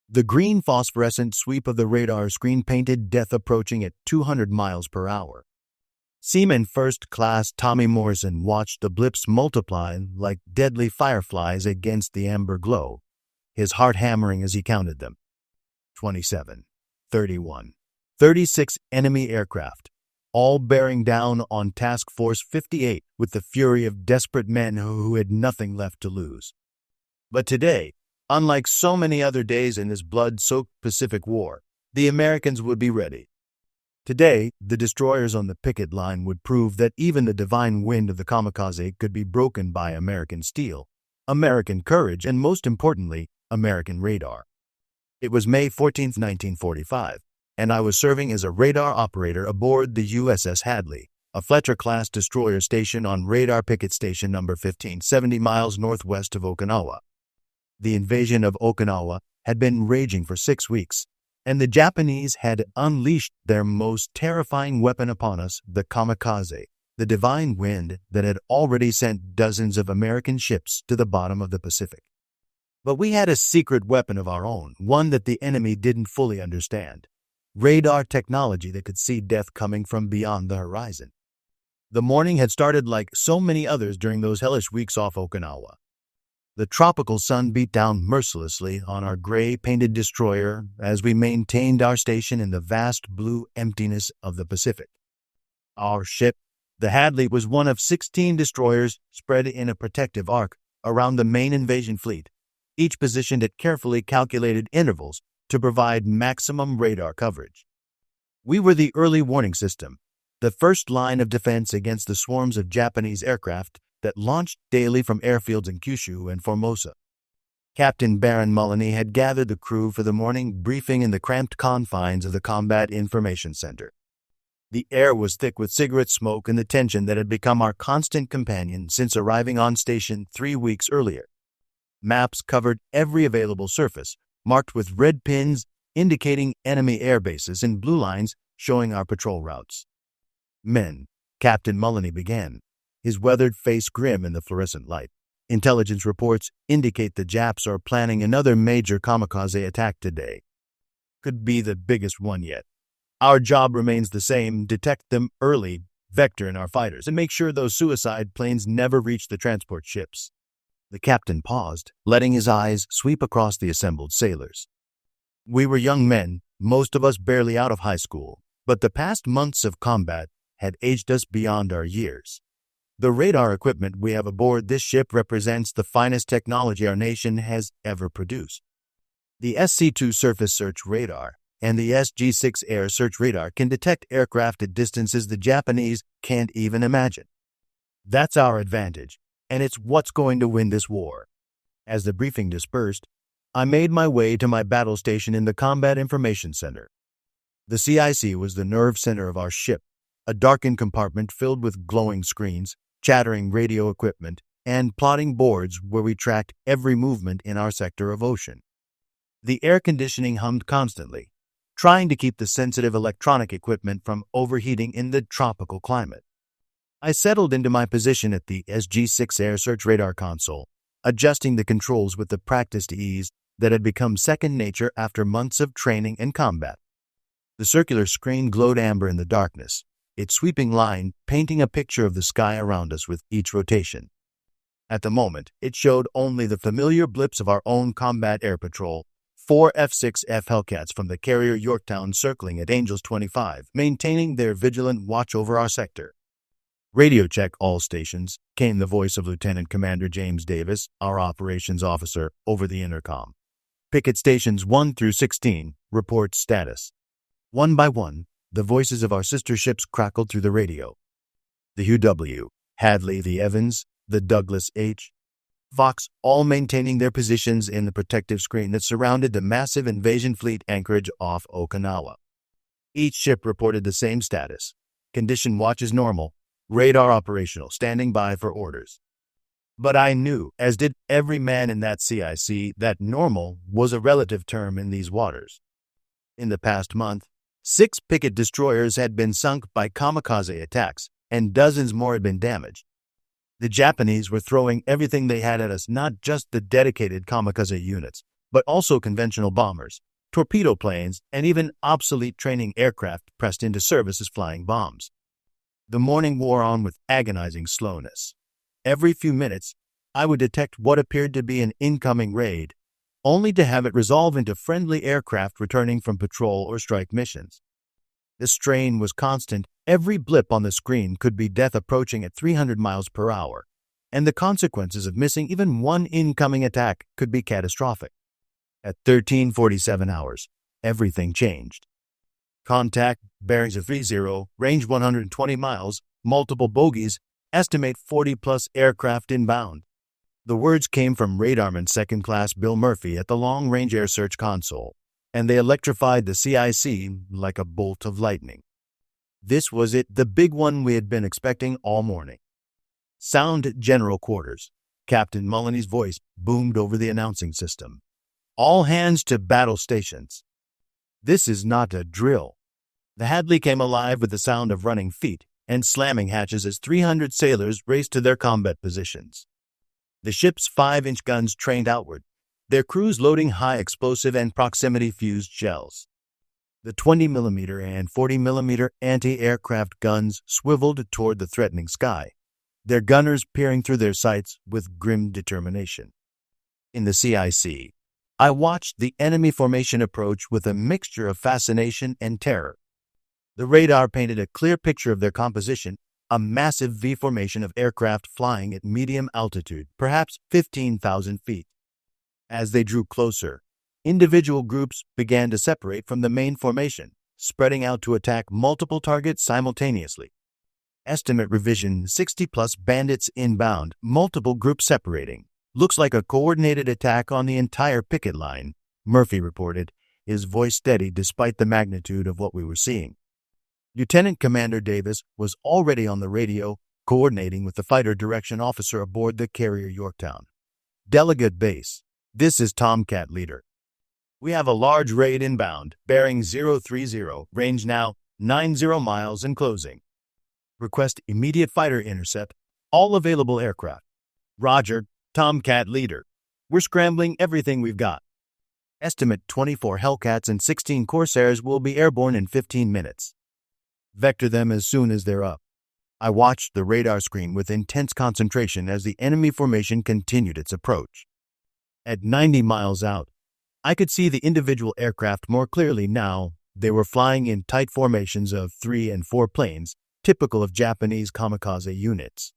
The green phosphorescent sweep of the radar screen painted death approaching at 200 miles per hour. Seaman First Class Tommy Morrison watched the blips multiply like deadly fireflies against the amber glow, his heart hammering as he counted them. 27, 31, 36 enemy aircraft, all bearing down on Task Force 58 with the fury of desperate men who had nothing left to lose. But today, unlike so many other days in this blood-soaked Pacific War, the Americans would be ready. Today, the destroyers on the picket line would prove that even the divine wind of the kamikaze could be broken by American steel, American courage, and most importantly, American radar. It was May 14, 1945, and I was serving as a radar operator aboard the USS Hadley, a Fletcher-class destroyer station on Radar Picket Station number 15, 70 miles northwest of Okinawa. The invasion of Okinawa had been raging for 6 weeks, and the Japanese had unleashed their most terrifying weapon upon us, the kamikaze, the divine wind that had already sent dozens of American ships to the bottom of the Pacific. But we had a secret weapon of our own, one that the enemy didn't fully understand. Radar technology that could see death coming from beyond the horizon. The morning had started like so many others during those hellish weeks off Okinawa. The tropical sun beat down mercilessly on our gray-painted destroyer as we maintained our station in the vast blue emptiness of the Pacific. Our ship, the Hadley, was one of 16 destroyers spread in a protective arc around the main invasion fleet, each positioned at carefully calculated intervals to provide maximum radar coverage. We were the early warning system, the first line of defense against the swarms of Japanese aircraft that launched daily from airfields in Kyushu and Formosa. Captain Baron Mullany had gathered the crew for the morning briefing in the cramped confines of the Combat Information Center. The air was thick with cigarette smoke and the tension that had become our constant companion since arriving on station 3 weeks earlier. Maps covered every available surface, marked with red pins indicating enemy air bases and blue lines showing our patrol routes. "Men," Captain Mullany began, his weathered face grim in the fluorescent light. "Intelligence reports indicate the Japs are planning another major kamikaze attack today. Could be the biggest one yet. Our job remains the same: detect them early, vector in our fighters, and make sure those suicide planes never reach the transport ships." The captain paused, letting his eyes sweep across the assembled sailors. We were young men, most of us barely out of high school, but the past months of combat had aged us beyond our years. The radar equipment we have aboard this ship represents the finest technology our nation has ever produced. The SC-2 surface search radar and the SG-6 air search radar can detect aircraft at distances the Japanese can't even imagine. That's our advantage, and it's what's going to win this war. As the briefing dispersed, I made my way to my battle station in the Combat Information Center. The CIC was the nerve center of our ship, a darkened compartment filled with glowing screens, chattering radio equipment, and plotting boards where we tracked every movement in our sector of ocean. The air conditioning hummed constantly, trying to keep the sensitive electronic equipment from overheating in the tropical climate. I settled into my position at the SG-6 air search radar console, adjusting the controls with the practiced ease that had become second nature after months of training and combat. The circular screen glowed amber in the darkness, its sweeping line painting a picture of the sky around us with each rotation. At the moment, it showed only the familiar blips of our own combat air patrol, 4 F-6F Hellcats from the carrier Yorktown circling at Angels 25, maintaining their vigilant watch over our sector. "Radio check all stations," came the voice of Lieutenant Commander James Davis, our operations officer, over the intercom. "Picket stations 1 through 16, report status." One by one, the voices of our sister ships crackled through the radio. The UW, Hadley, the Evans, the Douglas H. Fox, all maintaining their positions in the protective screen that surrounded the massive invasion fleet anchorage off Okinawa. Each ship reported the same status: condition watch is normal, radar operational, standing by for orders. But I knew, as did every man in that CIC, that normal was a relative term in these waters. In the past month, 6 picket destroyers had been sunk by kamikaze attacks, and dozens more had been damaged. The Japanese were throwing everything they had at us, not just the dedicated kamikaze units, but also conventional bombers, torpedo planes, and even obsolete training aircraft pressed into service as flying bombs. The morning wore on with agonizing slowness. Every few minutes, I would detect what appeared to be an incoming raid, only to have it resolve into friendly aircraft returning from patrol or strike missions. The strain was constant. Every blip on the screen could be death approaching at 300 miles per hour, and the consequences of missing even one incoming attack could be catastrophic. At 13:47 hours, everything changed. Contact, bearings of 30, range 120 miles, multiple bogies, estimate 40-plus aircraft inbound. The words came from Radarman Second Class Bill Murphy at the Long-Range Air Search console, and they electrified the CIC like a bolt of lightning. This was it, the big one we had been expecting all morning. Sound General Quarters. Captain Mullaney's voice boomed over the announcing system. All hands to battle stations. This is not a drill. The Hadley came alive with the sound of running feet and slamming hatches as 300 sailors raced to their combat positions. The ship's 5-inch guns trained outward, their crews loading high explosive and proximity-fused shells. The 20mm and 40mm anti-aircraft guns swiveled toward the threatening sky, their gunners peering through their sights with grim determination. In the CIC, I watched the enemy formation approach with a mixture of fascination and terror. The radar painted a clear picture of their composition, a massive V formation of aircraft flying at medium altitude, perhaps 15,000 feet. As they drew closer, individual groups began to separate from the main formation, spreading out to attack multiple targets simultaneously. Estimate revision: 60-plus bandits inbound, multiple groups separating. Looks like a coordinated attack on the entire picket line, Murphy reported, his voice steady despite the magnitude of what we were seeing. Lieutenant Commander Davis was already on the radio, coordinating with the fighter direction officer aboard the carrier Yorktown. Delegate Base, this is Tomcat Leader. We have a large raid inbound, bearing 030, range now 90 miles and closing. Request immediate fighter intercept, all available aircraft. Roger, Tomcat Leader. We're scrambling everything we've got. Estimate 24 Hellcats and 16 Corsairs will be airborne in 15 minutes. Vector them as soon as they're up. I watched the radar screen with intense concentration as the enemy formation continued its approach. At 90 miles out, I could see the individual aircraft more clearly now. They were flying in tight formations of 3 and 4 planes, typical of Japanese kamikaze units.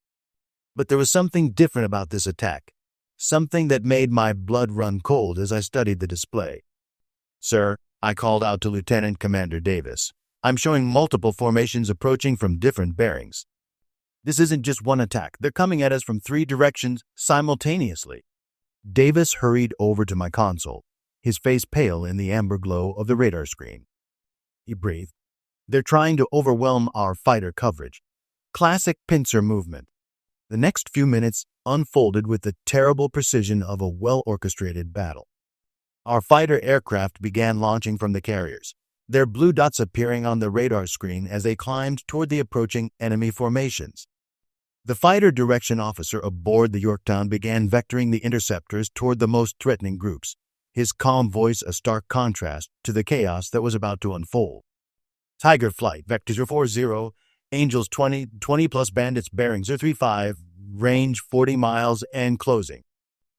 But there was something different about this attack, something that made my blood run cold as I studied the display. Sir, I called out to Lieutenant Commander Davis. I'm showing multiple formations approaching from different bearings. This isn't just one attack. They're coming at us from 3 directions simultaneously. Davis hurried over to my console, his face pale in the amber glow of the radar screen. He breathed. They're trying to overwhelm our fighter coverage. Classic pincer movement. The next few minutes unfolded with the terrible precision of a well-orchestrated battle. Our fighter aircraft began launching from the carriers, their blue dots appearing on the radar screen as they climbed toward the approaching enemy formations. The fighter direction officer aboard the Yorktown began vectoring the interceptors toward the most threatening groups, his calm voice a stark contrast to the chaos that was about to unfold. Tiger Flight, Vector 40, Angels 20, 20-plus Bandits bearings 35, range 40 miles and closing.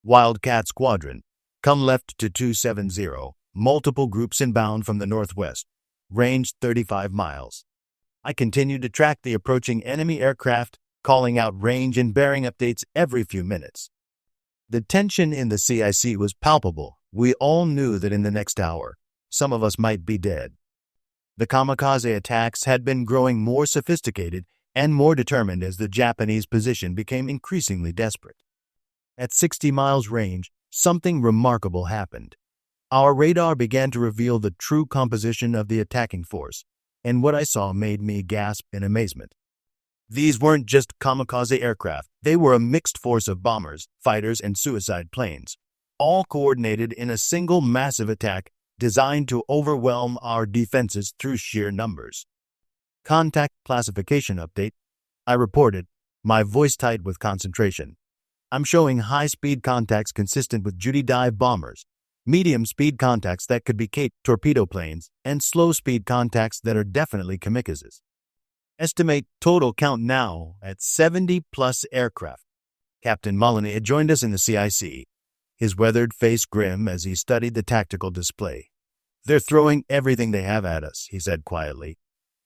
Wildcat Squadron, come left to 270, multiple groups inbound from the northwest, range 35 miles. I continued to track the approaching enemy aircraft, calling out range and bearing updates every few minutes. The tension in the CIC was palpable. We all knew that in the next hour, some of us might be dead. The kamikaze attacks had been growing more sophisticated and more determined as the Japanese position became increasingly desperate. At 60 miles range, something remarkable happened. Our radar began to reveal the true composition of the attacking force, and what I saw made me gasp in amazement. These weren't just kamikaze aircraft. They were a mixed force of bombers, fighters, and suicide planes, all coordinated in a single massive attack designed to overwhelm our defenses through sheer numbers. Contact classification update, I reported, my voice tight with concentration. I'm showing high-speed contacts consistent with Judy dive bombers, medium-speed contacts that could be torpedo planes, and slow-speed contacts that are definitely kamikazes. Estimate total count now at 70-plus aircraft. Captain Molyneux had joined us in the CIC, his weathered face grim as he studied the tactical display. "They're throwing everything they have at us," he said quietly.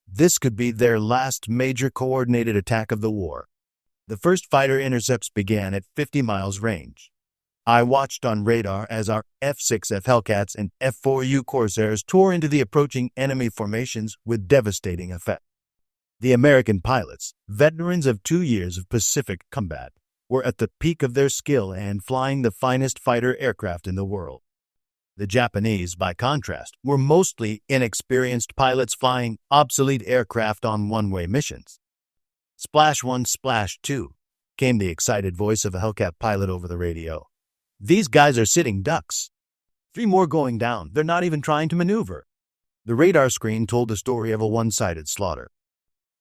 "This could be their last major coordinated attack of the war." The first fighter intercepts began at 50 miles range. I watched on radar as our F-6F Hellcats and F-4U Corsairs tore into the approaching enemy formations with devastating effect. The American pilots, veterans of 2 years of Pacific combat, were at the peak of their skill and flying the finest fighter aircraft in the world. The Japanese, by contrast, were mostly inexperienced pilots flying obsolete aircraft on one-way missions. "Splash 1, splash 2, came the excited voice of a Hellcat pilot over the radio. "These guys are sitting ducks. 3 more going down. They're not even trying to maneuver." The radar screen told the story of a one-sided slaughter.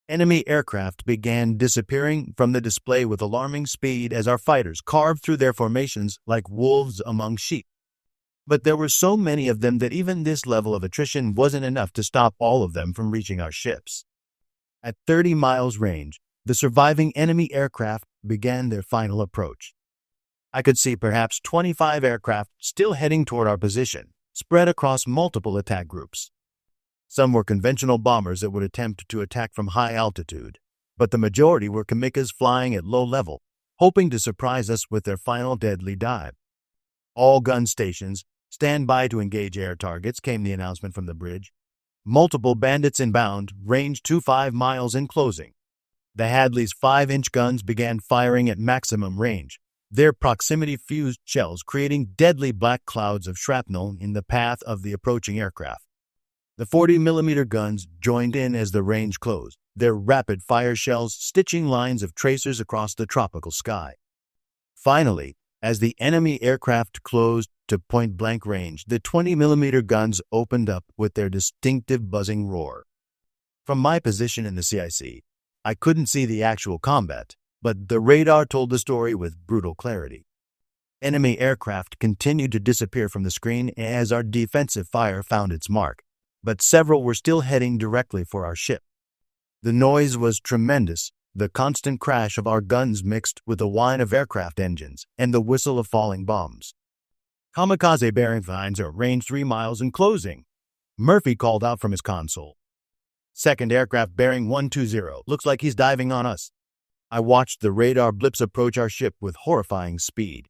Enemy aircraft began disappearing from the display with alarming speed as our fighters carved through their formations like wolves among sheep. But there were so many of them that even this level of attrition wasn't enough to stop all of them from reaching our ships. At 30 miles range, the surviving enemy aircraft began their final approach. I could see perhaps 25 aircraft still heading toward our position, spread across multiple attack groups. Some were conventional bombers that would attempt to attack from high altitude, but the majority were kamikazes flying at low level, hoping to surprise us with their final deadly dive. "All gun stations, stand by to engage air targets," came the announcement from the bridge. "Multiple bandits inbound, range 25 miles in closing." The Hadley's 5-inch guns began firing at maximum range, their proximity-fused shells creating deadly black clouds of shrapnel in the path of the approaching aircraft. The 40mm guns joined in as the range closed, their rapid-fire shells stitching lines of tracers across the tropical sky. Finally, as the enemy aircraft closed to point-blank range, the 20mm guns opened up with their distinctive buzzing roar. From my position in the CIC, I couldn't see the actual combat, but the radar told the story with brutal clarity. Enemy aircraft continued to disappear from the screen as our defensive fire found its mark, but several were still heading directly for our ship. The noise was tremendous, the constant crash of our guns mixed with the whine of aircraft engines and the whistle of falling bombs. "Kamikaze bearing lines are range 3 miles and closing," Murphy called out from his console. "Second aircraft bearing 120, looks like he's diving on us." I watched the radar blips approach our ship with horrifying speed.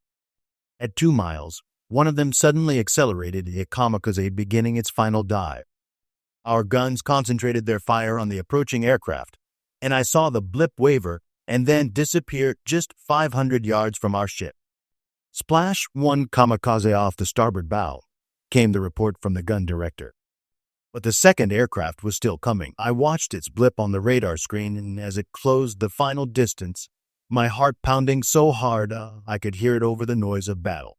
At 2 miles, one of them suddenly accelerated, a kamikaze beginning its final dive. Our guns concentrated their fire on the approaching aircraft, and I saw the blip waver and then disappear just 500 yards from our ship. "Splash 1 kamikaze off the starboard bow," came the report from the gun director. But the second aircraft was still coming. I watched its blip on the radar screen, and as it closed the final distance, my heart pounding so hard I could hear it over the noise of battle.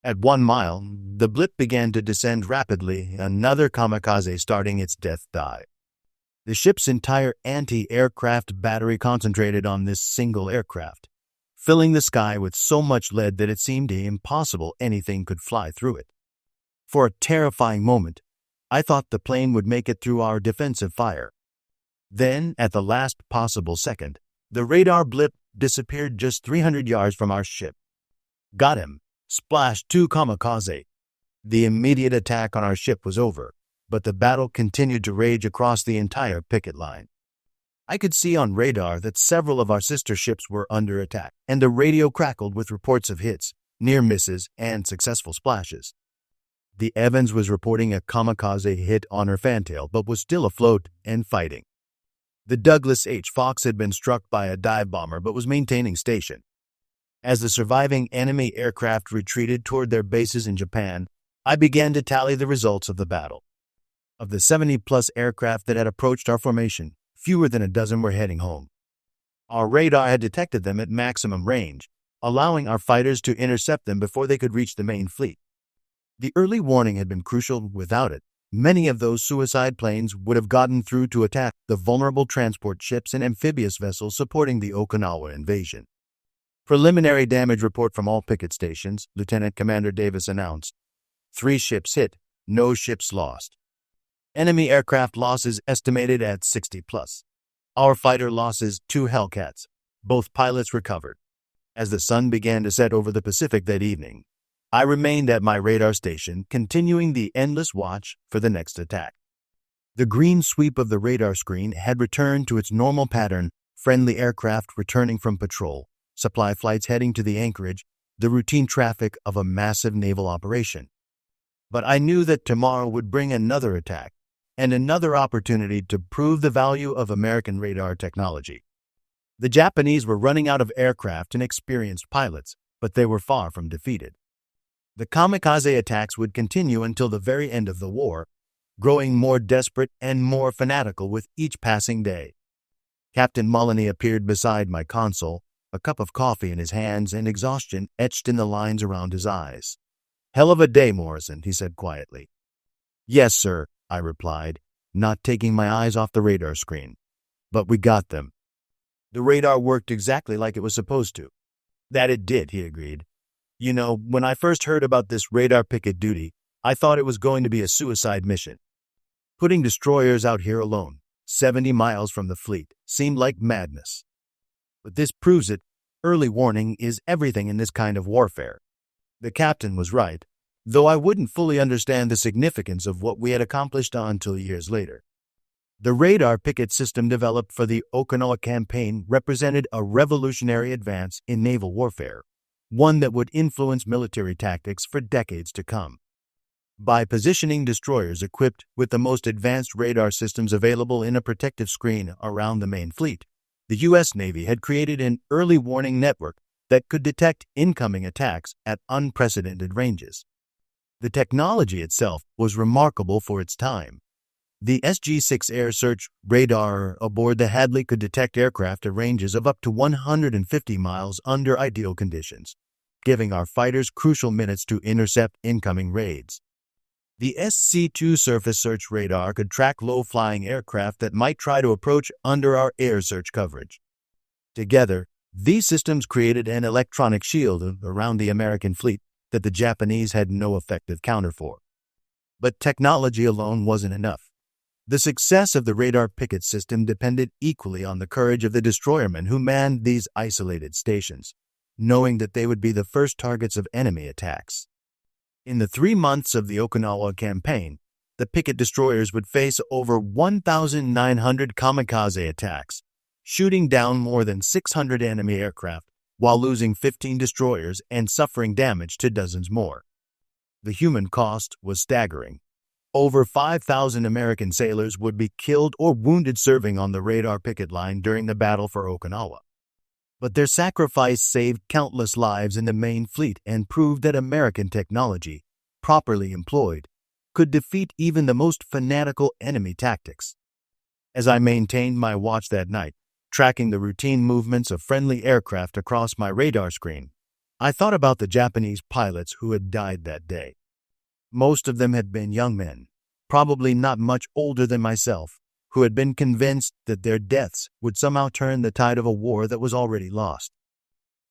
At 1 mile, the blip began to descend rapidly, another kamikaze starting its death dive. The ship's entire anti-aircraft battery concentrated on this single aircraft, filling the sky with so much lead that it seemed impossible anything could fly through it. For a terrifying moment, I thought the plane would make it through our defensive fire. Then, at the last possible second, the radar blip disappeared just 300 yards from our ship. "Got him! Splash 2 kamikaze!" The immediate attack on our ship was over, but the battle continued to rage across the entire picket line. I could see on radar that several of our sister ships were under attack, and the radio crackled with reports of hits, near misses, and successful splashes. The Evans was reporting a kamikaze hit on her fantail, but was still afloat and fighting. The Douglas H. Fox had been struck by a dive bomber, but was maintaining station. As the surviving enemy aircraft retreated toward their bases in Japan, I began to tally the results of the battle. Of the 70-plus aircraft that had approached our formation, fewer than a dozen were heading home. Our radar had detected them at maximum range, allowing our fighters to intercept them before they could reach the main fleet. The early warning had been crucial. Without it, many of those suicide planes would have gotten through to attack the vulnerable transport ships and amphibious vessels supporting the Okinawa invasion. Preliminary damage report from all picket stations, Lieutenant Commander Davis announced. 3 ships hit, no ships lost. Enemy aircraft losses estimated at 60 plus. Our fighter losses 2 Hellcats. Both pilots recovered. As the sun began to set over the Pacific that evening, I remained at my radar station, continuing the endless watch for the next attack. The green sweep of the radar screen had returned to its normal pattern, friendly aircraft returning from patrol, supply flights heading to the anchorage, the routine traffic of a massive naval operation. But I knew that tomorrow would bring another attack, and another opportunity to prove the value of American radar technology. The Japanese were running out of aircraft and experienced pilots, but they were far from defeated. The kamikaze attacks would continue until the very end of the war, growing more desperate and more fanatical with each passing day. Captain Mullany appeared beside my console, a cup of coffee in his hands and exhaustion etched in the lines around his eyes. "Hell of a day, Morrison," he said quietly. "Yes, sir," I replied, not taking my eyes off the radar screen. "But we got them." The radar worked exactly like it was supposed to. "That it did," he agreed. "You know, when I first heard about this radar picket duty, I thought it was going to be a suicide mission. Putting destroyers out here alone, 70 miles from the fleet, seemed like madness. But this proves it. Early warning is everything in this kind of warfare." The captain was right, though I wouldn't fully understand the significance of what we had accomplished until years later. The radar picket system developed for the Okinawa campaign represented a revolutionary advance in naval warfare, one that would influence military tactics for decades to come. By positioning destroyers equipped with the most advanced radar systems available in a protective screen around the main fleet, the U.S. Navy had created an early warning network that could detect incoming attacks at unprecedented ranges. The technology itself was remarkable for its time. The SG-6 air search radar aboard the Hadley could detect aircraft at ranges of up to 150 miles under ideal conditions, giving our fighters crucial minutes to intercept incoming raids. The SC-2 surface search radar could track low-flying aircraft that might try to approach under our air search coverage. Together, these systems created an electronic shield around the American fleet that the Japanese had no effective counter for. But technology alone wasn't enough. The success of the radar picket system depended equally on the courage of the destroyermen who manned these isolated stations, knowing that they would be the first targets of enemy attacks. In the 3 months of the Okinawa campaign, the picket destroyers would face over 1,900 kamikaze attacks, shooting down more than 600 enemy aircraft while losing 15 destroyers and suffering damage to dozens more. The human cost was staggering. Over 5,000 American sailors would be killed or wounded serving on the radar picket line during the battle for Okinawa. But their sacrifice saved countless lives in the main fleet and proved that American technology, properly employed, could defeat even the most fanatical enemy tactics. As I maintained my watch that night, tracking the routine movements of friendly aircraft across my radar screen, I thought about the Japanese pilots who had died that day. Most of them had been young men, probably not much older than myself, who had been convinced that their deaths would somehow turn the tide of a war that was already lost.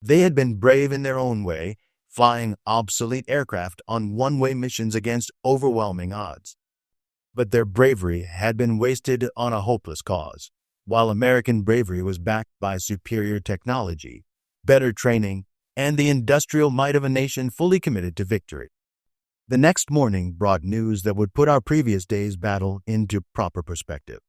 They had been brave in their own way, flying obsolete aircraft on one-way missions against overwhelming odds. But their bravery had been wasted on a hopeless cause, while American bravery was backed by superior technology, better training, and the industrial might of a nation fully committed to victory. The next morning brought news that would put our previous day's battle into proper perspective.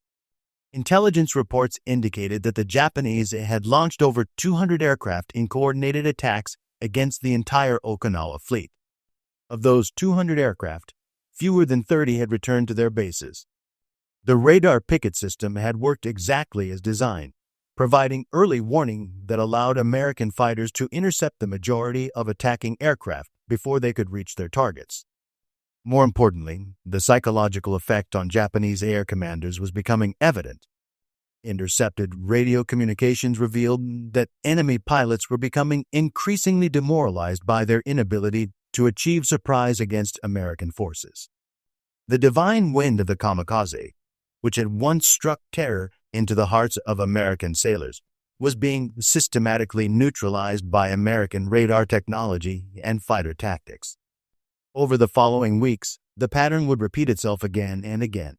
Intelligence reports indicated that the Japanese had launched over 200 aircraft in coordinated attacks against the entire Okinawa fleet. Of those 200 aircraft, fewer than 30 had returned to their bases. The radar picket system had worked exactly as designed, providing early warning that allowed American fighters to intercept the majority of attacking aircraft before they could reach their targets. More importantly, the psychological effect on Japanese air commanders was becoming evident. Intercepted radio communications revealed that enemy pilots were becoming increasingly demoralized by their inability to achieve surprise against American forces. The divine wind of the kamikaze, which had once struck terror into the hearts of American sailors, was being systematically neutralized by American radar technology and fighter tactics. Over the following weeks, the pattern would repeat itself again and again.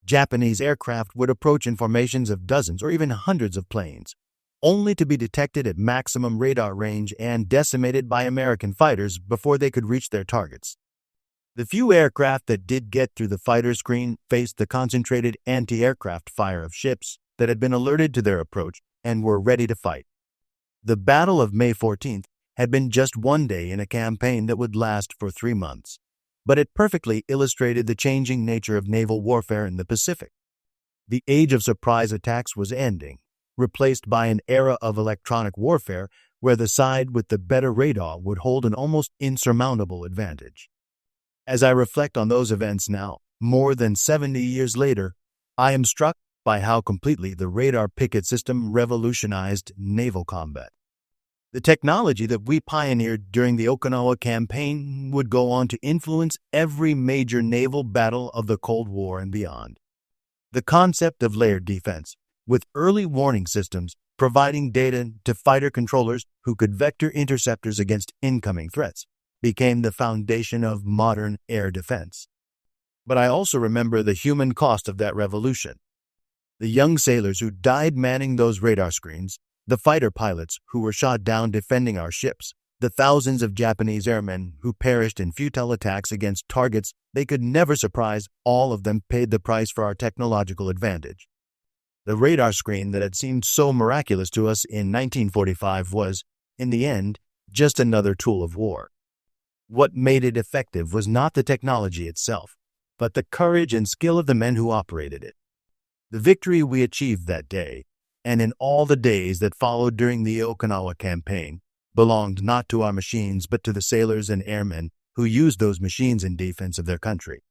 Japanese aircraft would approach in formations of dozens or even hundreds of planes, only to be detected at maximum radar range and decimated by American fighters before they could reach their targets. The few aircraft that did get through the fighter screen faced the concentrated anti-aircraft fire of ships that had been alerted to their approach and were ready to fight. The Battle of May 14th had been just one day in a campaign that would last for 3 months, but it perfectly illustrated the changing nature of naval warfare in the Pacific. The age of surprise attacks was ending, replaced by an era of electronic warfare where the side with the better radar would hold an almost insurmountable advantage. As I reflect on those events now, more than 70 years later, I am struck by how completely the radar picket system revolutionized naval combat. The technology that we pioneered during the Okinawa campaign would go on to influence every major naval battle of the Cold War and beyond. The concept of layered defense, with early warning systems providing data to fighter controllers who could vector interceptors against incoming threats, became the foundation of modern air defense. But I also remember the human cost of that revolution. The young sailors who died manning those radar screens, the fighter pilots who were shot down defending our ships, the thousands of Japanese airmen who perished in futile attacks against targets they could never surprise, all of them paid the price for our technological advantage. The radar screen that had seemed so miraculous to us in 1945 was, in the end, just another tool of war. What made it effective was not the technology itself, but the courage and skill of the men who operated it. The victory we achieved that day, and in all the days that followed during the Okinawa campaign, belonged not to our machines but to the sailors and airmen who used those machines in defense of their country.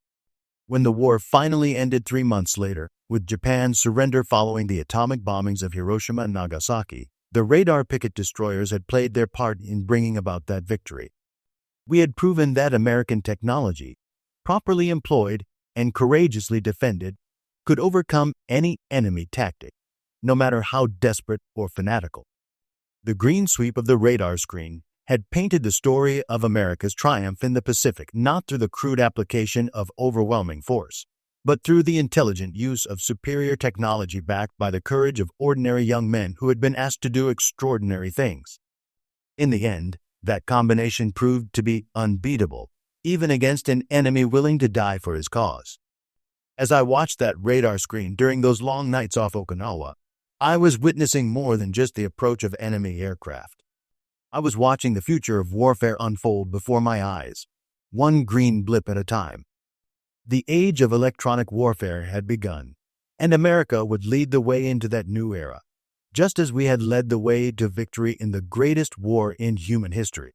When the war finally ended 3 months later, with Japan's surrender following the atomic bombings of Hiroshima and Nagasaki, the radar picket destroyers had played their part in bringing about that victory. We had proven that American technology, properly employed and courageously defended, could overcome any enemy tactic, no matter how desperate or fanatical. The green sweep of the radar screen had painted the story of America's triumph in the Pacific not through the crude application of overwhelming force, but through the intelligent use of superior technology backed by the courage of ordinary young men who had been asked to do extraordinary things. In the end, that combination proved to be unbeatable, even against an enemy willing to die for his cause. As I watched that radar screen during those long nights off Okinawa, I was witnessing more than just the approach of enemy aircraft. I was watching the future of warfare unfold before my eyes, one green blip at a time. The age of electronic warfare had begun, and America would lead the way into that new era, just as we had led the way to victory in the greatest war in human history.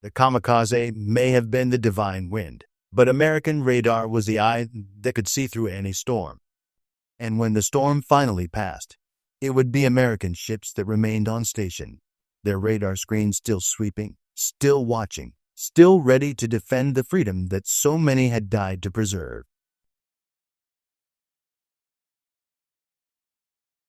The kamikaze may have been the divine wind, but American radar was the eye that could see through any storm. And when the storm finally passed, it would be American ships that remained on station, their radar screens still sweeping, still watching, still ready to defend the freedom that so many had died to preserve.